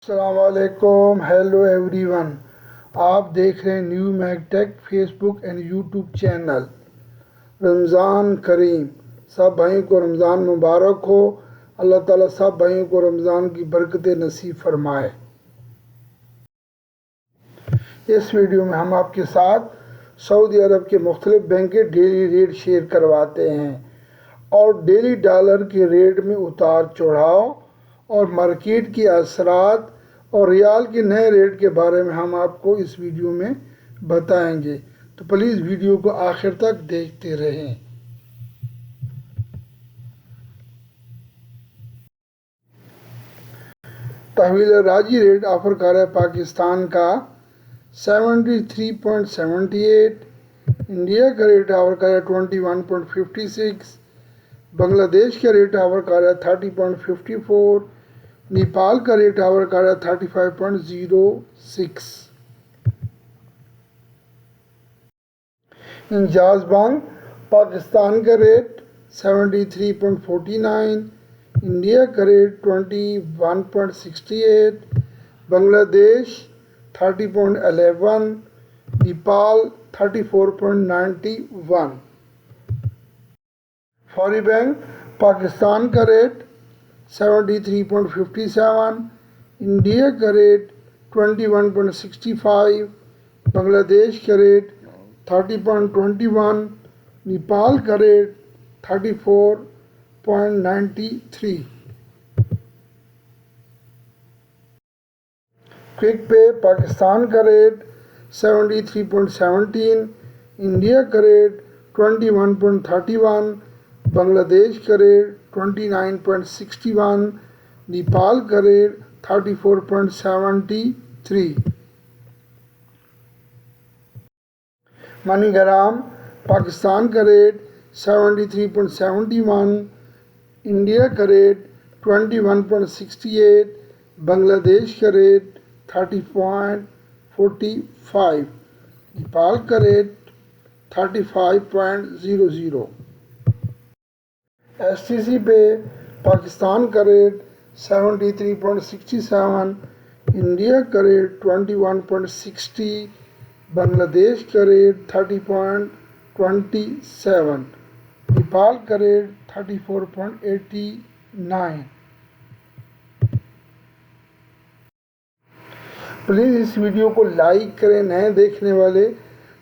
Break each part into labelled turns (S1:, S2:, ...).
S1: अस्सलामुअलैकुम, hello everyone. आप देख रहे हैं new Magtech Facebook and YouTube channel. Ramzan करीम, सब भाइयों को रमज़ान मुबारक हो। अल्लाह ताला सब भाइयों को रमज़ान की बरकतें नसीब फरमाए। इस वीडियो में हम आपके साथ सऊदी अरब के मुख्तलिफ बैंक के डेली रेट शेयर करवाते हैं और डेली डॉलर के रेट में उतार चढ़ाव और मार्केट के असरात और रियाल के नए रेट के बारे में हम आपको इस वीडियो में बताएंगे, तो प्लीज़ वीडियो को आखिर तक देखते रहें। तहवील राजी रेट ऑफर कर रहा है पाकिस्तान का 73.78, इंडिया का रेट ऑफर कर रहा है 21.56, बांग्लादेश का रेट ऑफर कर रहा है 30.54, नेपाल का रेट ऑफर कर रहा है 35.06। इंजाज बैंक पाकिस्तान का रेट 73.49, इंडिया का रेट 21.68, बांग्लादेश 30.11, नेपाल 34.91। फौरी बैंक पाकिस्तान का रेट 73.57, इंडिया का रेट 21.65, बांग्लादेश का रेट 30.21, नेपाल का रेट 34.93। क्विक पे पाकिस्तान का रेट 73.17, इंडिया का रेट 21.31, बांग्लादेश का रेट 29.61, नेपाल का रेट 34.73। मनीग्राम पाकिस्तान का रेट 73.71, इंडिया का रेट 21.68, बांग्लादेश का रेट 30.45, नेपाल का रेट 35.00। STC पे पाकिस्तान का रेट 73.67, इंडिया का रेट 21.60, बांग्लादेश का रेट 30.27, नेपाल का रेट 34.89। प्लीज़ इस वीडियो को लाइक करें, नए देखने वाले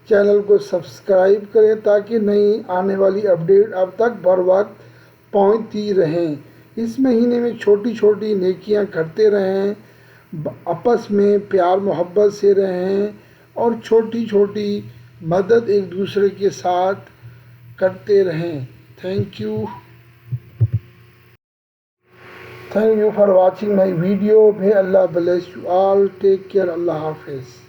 S1: चैनल को सब्सक्राइब करें ताकि नई आने वाली अपडेट अब तक बर वक्त पहुँचती रहें। इस महीने में छोटी छोटी नेकियां करते रहें, आपस में प्यार मोहब्बत से रहें और छोटी छोटी मदद एक दूसरे के साथ करते रहें। Thank you for watching my video. May Allah bless you all. Take care. Allah हाफिज़।